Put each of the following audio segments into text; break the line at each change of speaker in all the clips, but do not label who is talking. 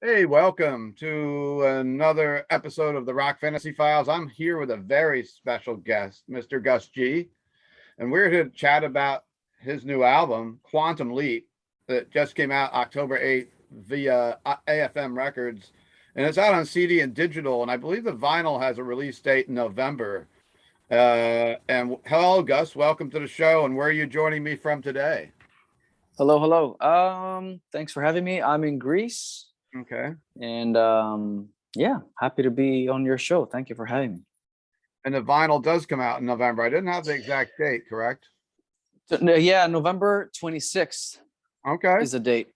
Hey, welcome to another episode of the Rock Fantasy Files. I'm here with a very special guest, Mr. Gus G, and we're here to chat about his new album, Quantum Leap, that just came out October 8th via AFM Records, and it's out on CD and digital, and I believe the vinyl has a release date in November. And hello, Gus, welcome to the show, and where are you joining me from today?
Hello. Thanks for having me. I'm in Greece,
Okay.
and yeah, happy to be on your show. Thank you for having me.
And the vinyl does come out in November. I didn't have the exact date, correct?
Yeah, November 26th
Okay.
is the date.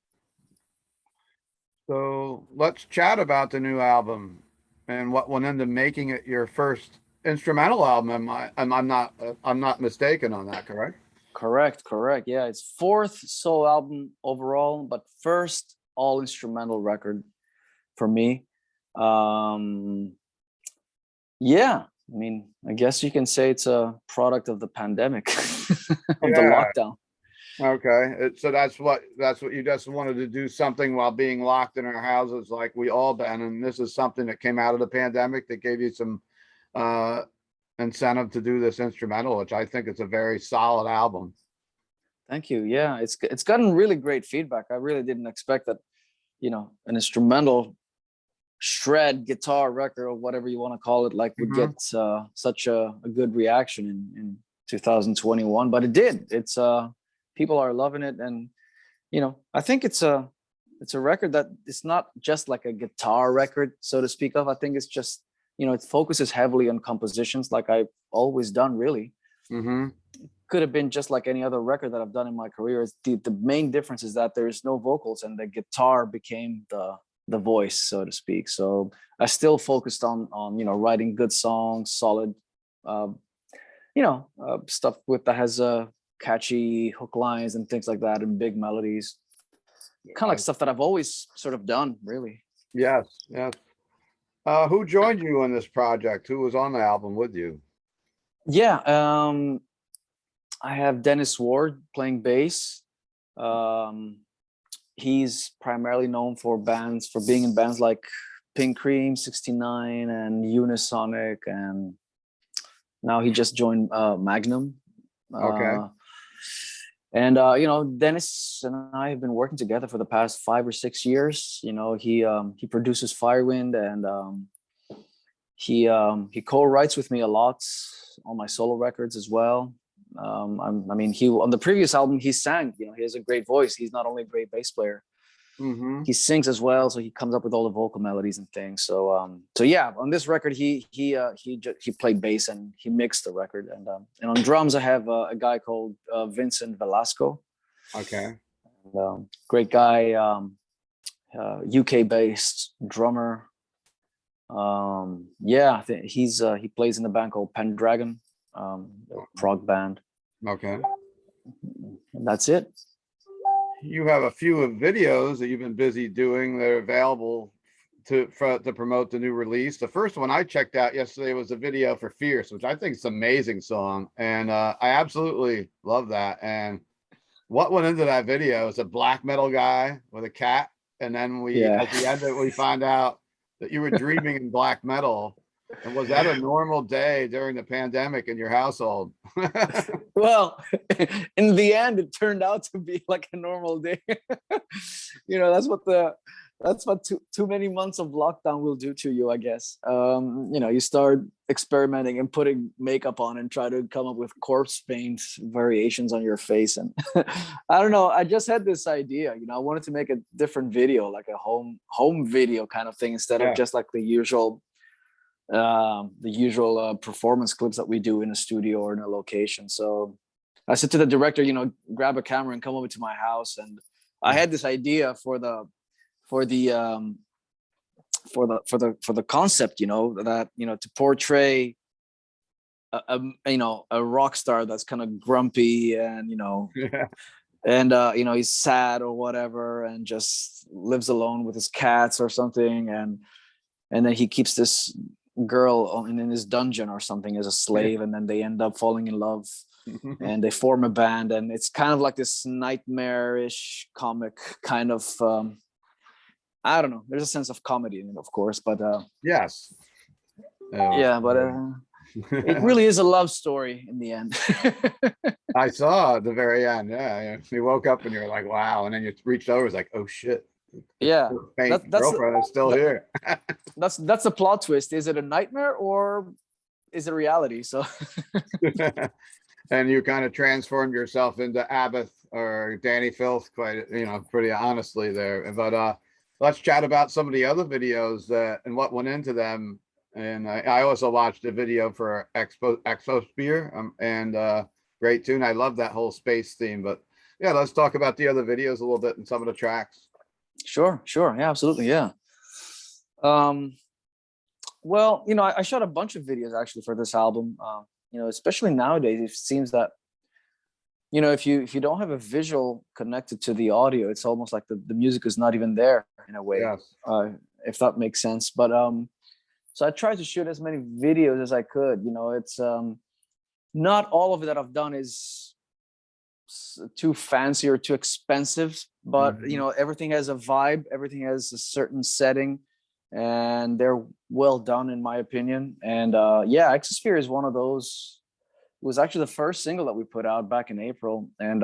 So let's chat about the new album and what went into making it your first instrumental album. I'm not mistaken on that, correct?
Correct. Yeah, it's fourth solo album overall, but first all instrumental record for me. Yeah, I mean, I guess you can say it's a product of the pandemic, of the
Yeah.
lockdown.
Okay. So that's what you just wanted to do, something while being locked in our houses like we all been. And this is something that came out of the pandemic that gave you some uh incentive to do this instrumental, which I think is a very solid album.
Thank you. Yeah, it's gotten really great feedback. I really didn't expect that, an instrumental shred guitar record or whatever you want to call it, like would
Mhm.
get such a good reaction in 2021, but it did. It's people are loving it, and I think it's a record that it's not just like a guitar record, so to speak of. I think it's just, it focuses heavily on compositions, like I've always done, really.
Mhm.
Could have been just like any other record that I've done in my career. The main difference is that there's no vocals and the guitar became the voice, so to speak. So I still focused on writing good songs, solid uh, stuff that has catchy hook lines and things like that, and big melodies, kind of like stuff that I've always sort of done, really.
Yes. Who joined you on this project? Who was on the album with you?
Yeah, I have Dennis Ward playing bass. um he's primarily known for being in bands like Pink Cream 69 and Unisonic, and now he just joined Magnum.
Okay.
And Dennis and I have been working together for the past 5 or 6 years. He produces Firewind, and he co-writes with me a lot on my solo records as well. He on the previous album he sang. He has a great voice. He's not only a great bass player,
Mm-hmm.
he sings as well, so he comes up with all the vocal melodies and things. So yeah, on this record he played bass and he mixed the record. And on drums I have a guy called Vincent Velasco.
Okay.
Great guy, UK based drummer. Yeah, I think he plays in a band called Pendragon, a prog band.
Okay.
And that's it.
You have a few videos that you've been busy doing that are available to promote the new release. The first one I checked out yesterday was a video for Fierce, which I think is an amazing song, and I absolutely love that. And what went into that video is a black metal guy with a cat, and then at the end of it we find out that you were dreaming in black metal. And was that a normal day during the pandemic in your household?
Well, in the end, it turned out to be like a normal day. That's what too many months of lockdown will do to you, I guess. You start experimenting and putting makeup on and try to come up with corpse paint variations on your face. And I don't know, I just had this idea. I wanted to make a different video, like a home video kind of thing, instead of just like the usual performance clips that we do in a studio or in a location. So I said to the director, grab a camera and come over to my house. And I had this idea for the concept, that to portray a rock star that's kind of grumpy and and he's sad or whatever, and just lives alone with his cats or something, and then he keeps this girl in his dungeon or something as a slave, and then they end up falling in love and they form a band, and it's kind of like this nightmarish comic kind of I don't know. There's a sense of comedy in it, of course, but
Yes.
yeah, but it really is a love story in the end.
I saw at the very end. Yeah, yeah. You woke up and you're like, wow. And then you reached over, it's like, oh shit.
Yeah,
Faint
that's
girlfriend is still
that,
here.
that's a plot twist. Is it a nightmare or is it reality? So
And you kind of transformed yourself into Abbott or Danny Filth, quite, pretty honestly there. But let's chat about some of the other videos that and what went into them. And I also watched a video for Exosphere, and great tune. I love that whole space theme. But yeah, let's talk about the other videos a little bit and some of the tracks.
sure, yeah, absolutely, yeah. Well, I shot a bunch of videos actually for this album. Especially nowadays, it seems that if you don't have a visual connected to the audio, it's almost like the music is not even there in a way.
Yes.
If that makes sense. But so I tried to shoot as many videos as I could. It's not all of it that I've done is too fancy or too expensive, but everything has a vibe, everything has a certain setting, and they're well done in my opinion. And yeah, Exosphere is one of those. It was actually the first single that we put out back in April, and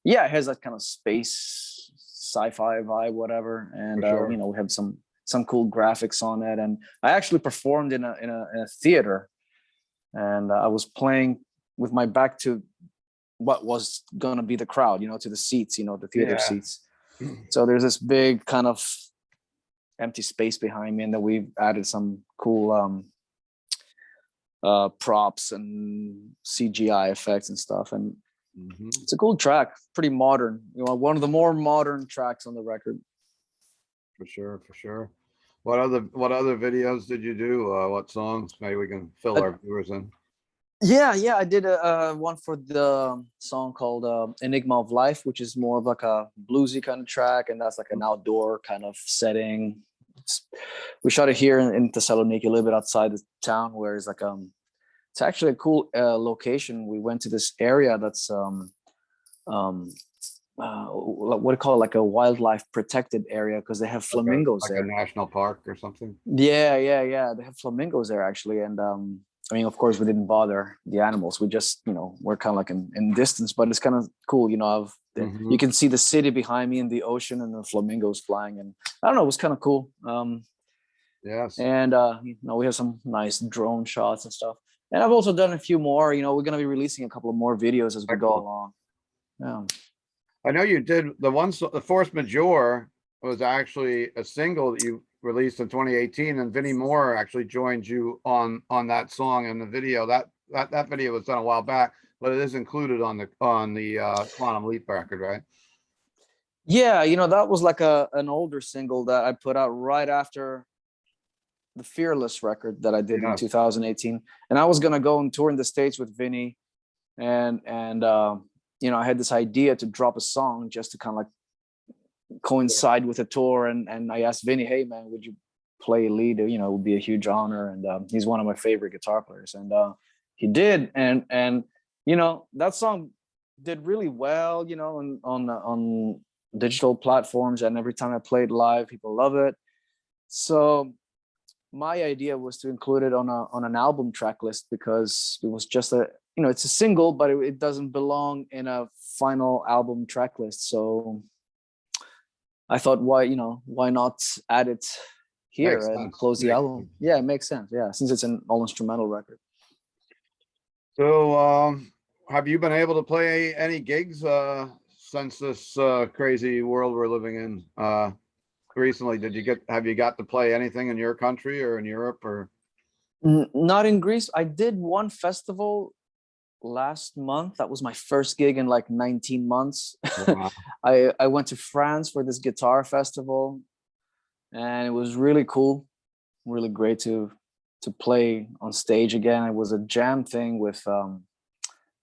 yeah, it has that kind of space sci-fi vibe, whatever. And
Sure.
we have some cool graphics on it. And I actually performed in a theater, and I was playing with my back to what was going to be the crowd, to the seats, the theater seats. So there's this big kind of empty space behind me, and then we added some cool props and CGI effects and stuff. And it's a cool track, pretty modern, one of the more modern tracks on the record.
For sure. What other videos did you do? What songs? Maybe we can fill our viewers in.
Yeah, I did one for the song called Enigma of Life, which is more of like a bluesy kind of track, and that's like an outdoor kind of setting. We shot it here in Thessaloniki, a little bit outside the town, where it's like it's actually a cool location. We went to this area that's what do you call it, like a wildlife protected area, because they have flamingos
like
there.
a national park or something.
Yeah, they have flamingos there actually. And I mean, of course, we didn't bother the animals. We just, we're kind of like in distance, but it's kind of cool, you can see the city behind me and the ocean and the flamingos flying. And I don't know, it was kind of cool.
Yes.
And, we have some nice drone shots and stuff. And I've also done a few more, we're going to be releasing a couple of more videos as we go along. Yeah.
I know you did the Force Majeure was actually a single that you released in 2018, and Vinnie Moore actually joined you on that song and the video. That video was done a while back, but it is included on the Quantum Leap record, right?
Yeah, that was like an older single that I put out right after the Fearless record that I did in 2018, and I was gonna go and tour in the States with Vinnie, and I had this idea to drop a song just to kind of like coincide with the tour, and I asked Vinnie, hey man, would you play lead? It would be a huge honor, and he's one of my favorite guitar players, and he did, and that song did really well, on digital platforms, and every time I played live, people love it. So my idea was to include it on an album track list, because it was just it's a single, but it doesn't belong in a final album track list. So I thought, why not add it here and close the album? Yeah, it makes sense. Yeah, since it's an all instrumental record.
So have you been able to play any gigs since this crazy world we're living in recently? Have you got to play anything in your country or in Europe or?
Not in Greece. I did one festival last month. That was my first gig in like 19 months. Wow. I went to France for this guitar festival, and it was really cool, really great to play on stage again. It was a jam thing with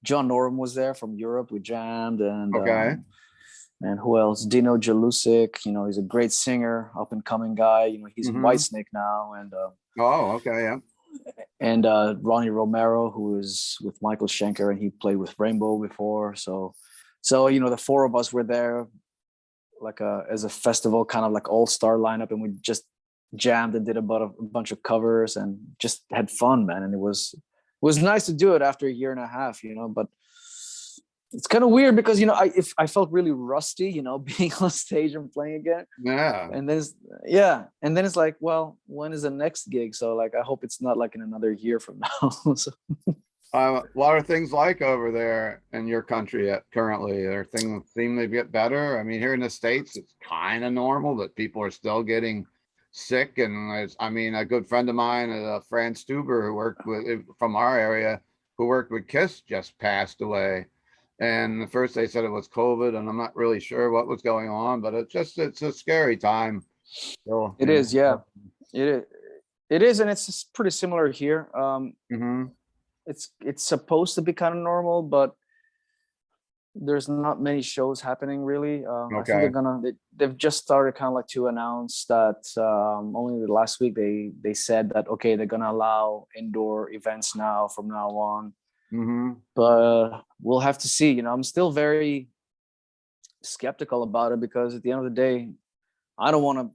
John Norum was there from Europe. We jammed, and and who else? Dino Jalusic, he's a great singer, up and coming guy. He's in Whitesnake now, and and Ronnie Romero, who is with Michael Schenker, and he played with Rainbow before. So the four of us were there as a festival kind of like all-star lineup, and we just jammed and did a bunch of covers and just had fun, man. And it was nice to do it after a year and a half, but it's kind of weird because I felt really rusty, being on stage and playing again.
Yeah.
And then it's like, well, when is the next gig? So like I hope it's not like in another year from now. So.
What are things like over there in your country currently? Are things seem to get better? I mean, here in the States, it's kind of normal, but people are still getting sick. And a good friend of mine, Fran Stuber, who worked from our area, who worked with Kiss, just passed away. And at first they said it was COVID, and I'm not really sure what was going on, but it's a scary time. So,
it is, yeah. It is, and it's pretty similar here. It's supposed to be kind of normal, but there's not many shows happening really. I think they've just started kind of like to announce that only the last week they said that, okay, they're gonna allow indoor events now from now on. But we'll have to see. I'm still very skeptical about it because at the end of the day, I don't want to,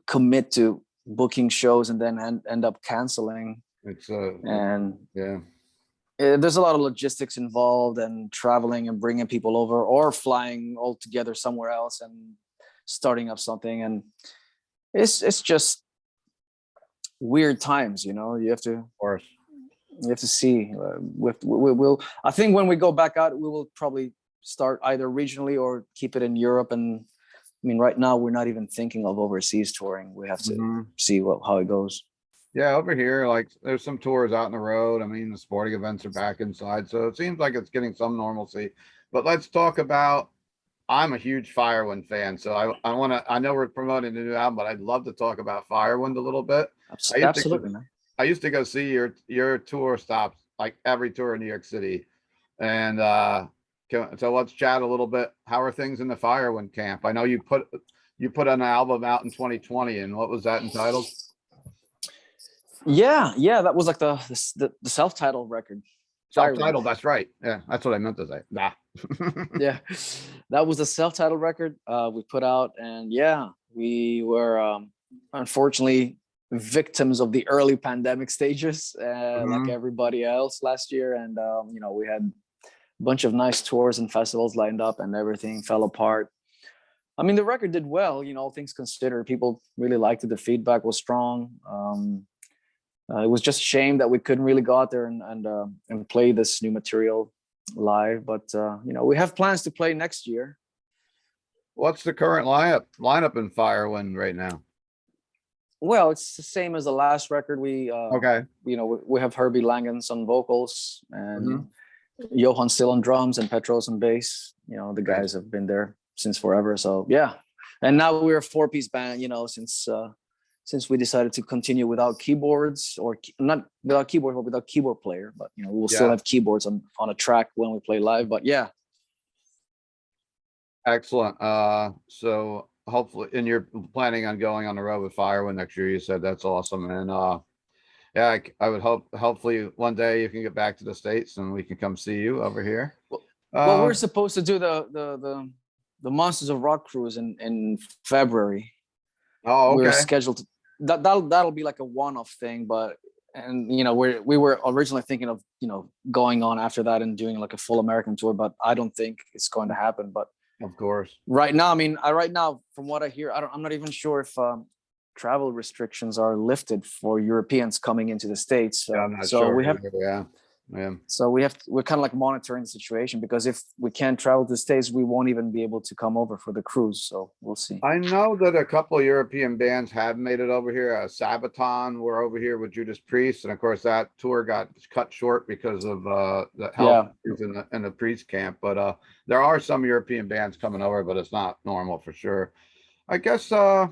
commit to booking shows and then end up canceling. There's a lot of logistics involved, and traveling and bringing people over or flying all together somewhere else and starting up something. And it's just weird times, you have to, of course. You have to see. We'll. I think when we go back out, we will probably start either regionally or keep it in Europe. And I mean, right now we're not even thinking of overseas touring. We have to see how it goes.
Yeah, over here, like there's some tours out on the road. I mean, the sporting events are back inside, so it seems like it's getting some normalcy. But let's talk about. I'm a huge Firewind fan, so I know we're promoting the new album, but I'd love to talk about Firewind a little bit.
Absolutely, man.
I used to go see your tour stops, like every tour in New York City. And so let's chat a little bit. How are things in the Firewind camp? I know you put an album out in 2020, and what was that entitled?
Yeah, that was like the self-titled record.
Self-titled, that's right. Yeah, that's what I meant to say. Nah.
Yeah, that was a self-titled record we put out, and yeah, we were unfortunately victims of the early pandemic stages, like everybody else last year. And we had a bunch of nice tours and festivals lined up, and everything fell apart. I mean, the record did well, all things considered. People really liked it. The feedback was strong. It was just a shame that we couldn't really go out there and play this new material live. But we have plans to play next year.
What's the current lineup in Firewind right now?
Well, it's the same as the last record. We have Herbie Langens on vocals, and Johan still on drums, and Petros on bass. The guys have been there since forever. So yeah, and now we're a 4-piece band. Since we decided to continue without keyboards, or not without keyboard, but without keyboard player. But we will still have keyboards on a track when we play live. But yeah.
Excellent. So hopefully, and you're planning on going on the road with Firewind next year. You said that's awesome. And I would hopefully one day you can get back to the States and we can come see you over here.
Well, we're supposed to do the Monsters of Rock cruise in February.
Oh, okay.
We're scheduled to, that'll be like a one-off thing, but we were originally thinking of going on after that and doing like a full American tour, but I don't think it's going to happen. But
of course,
right now, from what I hear, I'm not even sure if travel restrictions are lifted for Europeans coming into the States.
Yeah, I'm not sure. We have,
So we're kind of like monitoring the situation, because if we can't travel to the States, we won't even be able to come over for the cruise. So we'll see.
I know that a couple of European bands have made it over here. Sabaton were over here with Judas Priest, and of course that tour got cut short because of the health in the Priest camp. But there are some European bands coming over, but it's not normal for sure. I guess a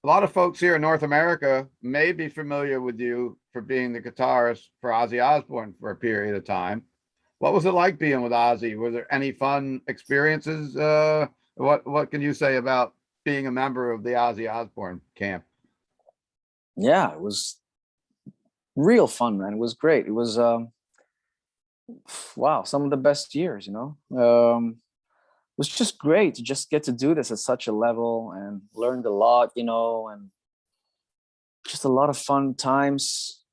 lot of folks here in North America may be familiar with you for being the guitarist for Ozzy Osbourne for a period of time. What was it like being with Ozzy? Were there any fun experiences? What can you say about being a member of the Ozzy Osbourne camp?
Yeah, it was real fun, man. It was great. It was wow, some of the best years, was just great to just get to do this at such a level and learned a lot, you know, and just a lot of fun times.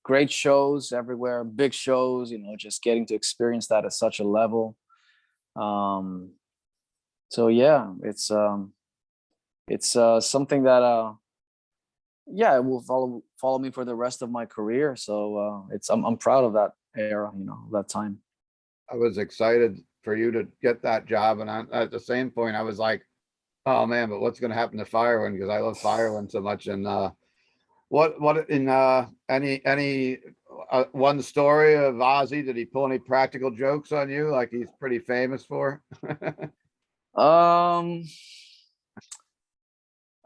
Great shows everywhere, big shows, you know, just getting to experience that at such a level. Um, so yeah, it's something that yeah, it will follow me for the rest of my career. So it's I'm proud of that era, you know, that time.
I was excited for you to get that job, and at the same point, I was like, "Oh man, but what's going to happen to Firewind?" Because I love Firewind so much. And what in any one story of Ozzy? Did he pull any practical jokes on you, like he's pretty famous for?
Um,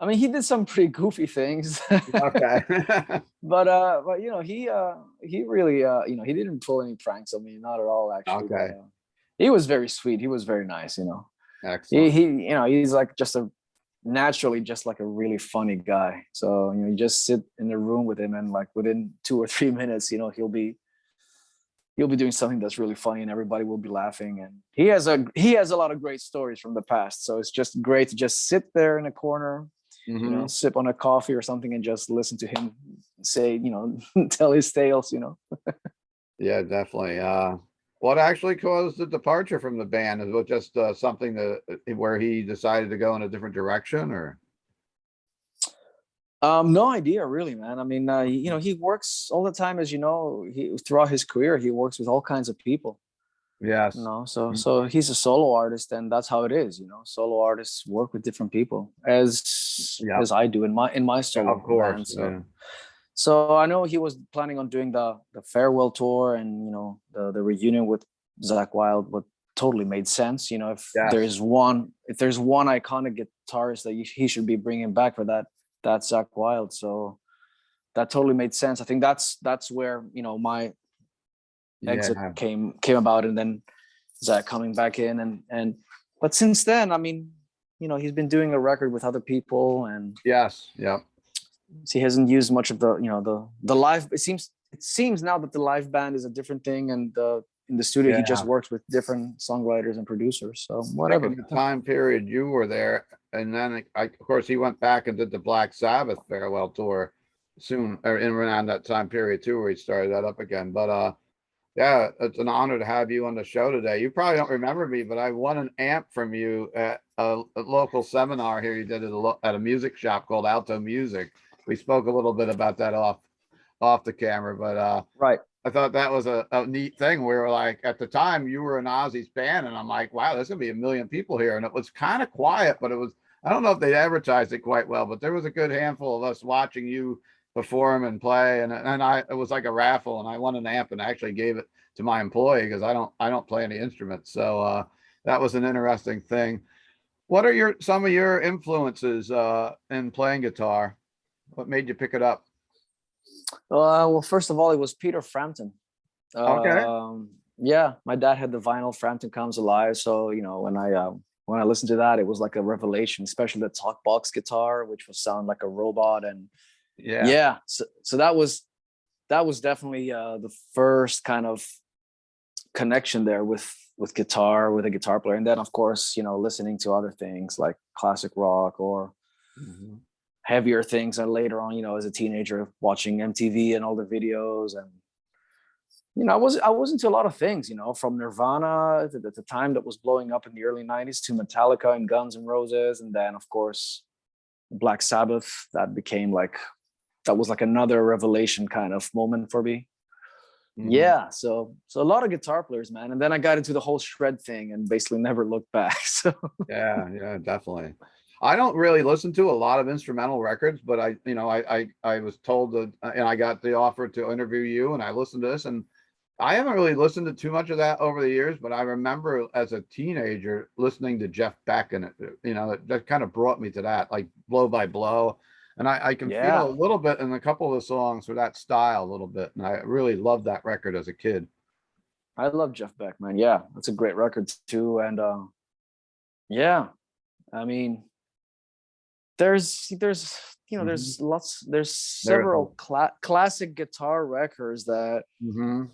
I mean, he did some pretty goofy things,
Okay.
but you know, he really you know, he didn't pull any pranks on me, not at all actually. But
Okay.
he was very sweet. He was very nice, you know.
Excellent.
He you know, he's like just a naturally just like a really funny guy. So, you know, you just sit in the room with him and like within 2 or 3 minutes, you know, he'll be doing something that's really funny and everybody will be laughing. And he has a lot of great stories from the past. So it's just great to just sit there in a corner, you know,
Hmm.
sip on a coffee or something and just listen to him say, you know, tell his tales, you know.
Yeah, definitely. What actually caused the departure from the band? Is it just something that where he decided to go in a different direction, or?
No idea really, man. I mean, you know, he works all the time, as you know, he throughout his career, he works with all kinds of people. You
Yes.
know, so
Mm.
he's a solo artist, and that's how it is. You know, solo artists work with different people,
Yeah,
as I do in my
yeah, of
solo
course.
band. So
Yeah.
I know he was planning on doing the farewell tour and, you know, the reunion with Zach Wild, what totally made sense. You know,
Yes.
if there's one iconic guitarist that he should be bringing back for that, that's Zach Wild. So that totally made sense. I think that's where, you know, my exit
Yeah.
came about, and then Zach coming back in, and but since then, I mean, you know, he's been doing a record with other people, and
Yes. Yep.
he hasn't used much of the, you know, the live. It seems now that the live band is a different thing, and in the studio he just
Yeah.
works with different songwriters and producers. So
I think in
whatever.
the time period you were there, and then of course, he went back and did the Black Sabbath farewell tour soon, or in around that time period too, where he started that up again. But yeah, it's an honor to have you on the show today. You probably don't remember me, but I won an amp from you at a local seminar here. You did it at a music shop called Alto Music. We spoke a little bit about that off the camera, but
Right.
I thought that was a neat thing. We were like, at the time you were in Ozzy's band, and I'm like, wow, there's gonna be a million people here. And it was kind of quiet, but it was, I don't know if they advertised it quite well, but there was a good handful of us watching you perform and play. And it was like a raffle, and I won an amp and actually gave it to my employee because I don't play any instruments. So that was an interesting thing. What are some of your influences in playing guitar? What made you pick it up?
Well, first of all, it was Peter Frampton.
Okay.
Yeah, my dad had the vinyl Frampton Comes Alive, so, you know, when I listened to that, it was like a revelation, especially the talk box guitar, which would sound like a robot. And
Yeah.
yeah, so that was definitely the first kind of connection there with guitar, with a guitar player. And then of course, you know, listening to other things like classic rock or
Mhm.
heavier things, and later on, you know, as a teenager watching MTV and all the videos. And, you know, I was into a lot of things, you know, from Nirvana at the time that was blowing up in the early 90s to Metallica and Guns and Roses. And then of course Black Sabbath, that was like another revelation kind of moment for me.
Mhm.
Yeah, so a lot of guitar players, man. And then I got into the whole shred thing and basically never looked back. So
Yeah, yeah, definitely. I don't really listen to a lot of instrumental records, but I was told that, and I got the offer to interview you, and I listened to this, and I haven't really listened to too much of that over the years, but I remember as a teenager listening to Jeff Beck, and that kind of brought me to that, like Blow by Blow, and I can feel
yeah,
a little bit in a couple of the songs for that style a little bit, and I really loved that record as a kid.
I love Jeff Beck, man. Yeah, that's a great record too. And yeah, I mean, there's you know,
Mhm.
there's
There's a
several classic guitar records that
mhm.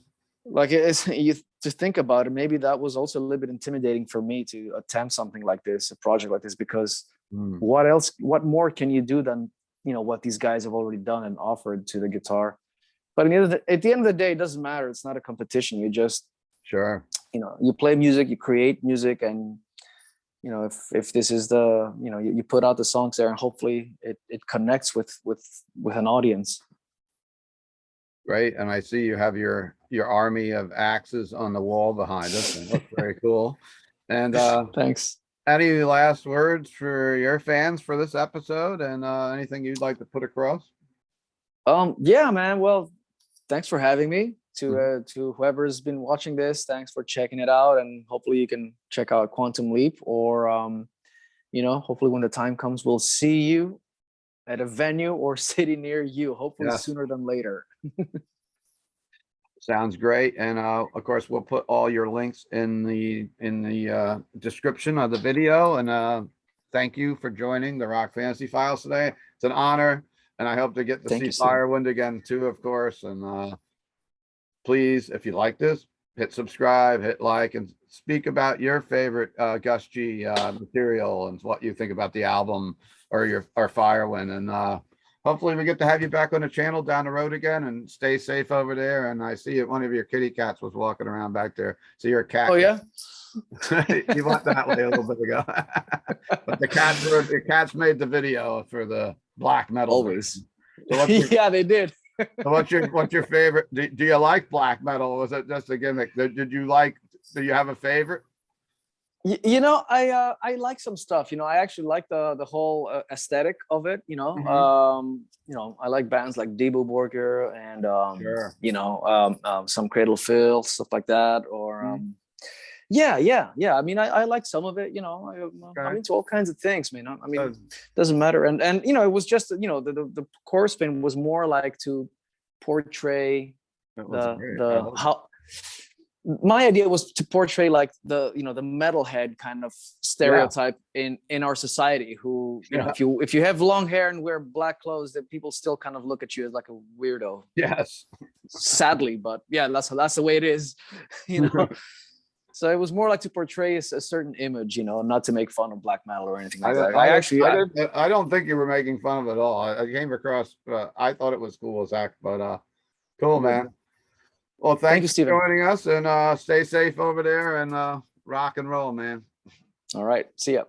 like it's you to think about it, maybe that was also a little bit intimidating for me to attempt something like this, a project like this, because what more can you do than, you know, what these guys have already done and offered to the guitar? But at the end of the day, it doesn't matter. It's not a competition. You just,
Sure.
you know, you play music, you create music, and, you know, if this is the, you know, you put out the songs there, and hopefully it connects with an audience.
Great. And I see you have your army of axes on the wall behind us. It looks very cool. And
Thanks.
any last words for your fans for this episode, and anything you'd like to put across?
Yeah, man. Well, thanks for having me. To whoever's been watching this, thanks for checking it out, and hopefully you can check out Quantum Leap, or you know, hopefully when the time comes, we'll see you at a venue or city near you, hopefully sooner than later.
Sounds great. And of course, we'll put all your links in the description of the video. And thank you for joining the Rock Fantasy Files today. It's an honor, and I hope to get to see Firewind again too, of course. And please, if you like this, hit subscribe, hit like, and speak about your favorite Gus G material and what you think about the album or Firewind. And hopefully we get to have you back on the channel down the road again, and stay safe over there. And I see one of your kitty cats was walking around back there. So you're a cat.
Oh yeah.
You went that way a little bit ago. But the cats made the video for the black metal.
Always.
So
yeah, they did.
So what's your favorite? Do you like black metal? Or was it just a gimmick? Do you have a favorite?
You know, I like some stuff. You know, I actually like the whole aesthetic of it. You know, you know, I like bands like Debo Borger and you know, some Cradle Fill, stuff like that. Or yeah. I mean, I like some of it. You know, I'm into all kinds of things, man. I mean, it doesn't matter. And you know, it was just, you know, the core spin was more like to portray how. My idea was to portray like the, you know, the metalhead kind of stereotype in our society, who, you know, if you have long hair and wear black clothes, that people still kind of look at you as like a weirdo.
Yes.
Sadly, but yeah, that's the way it is, you know. So it was more like to portray a certain image, you know, not to make fun of black metal or anything like that.
I don't think you were making fun of it at all. I came across, I thought it was cool as heck, but cool, man. Well, thank you, Steven, for joining us, and stay safe over there, and rock and roll, man.
All right. See ya.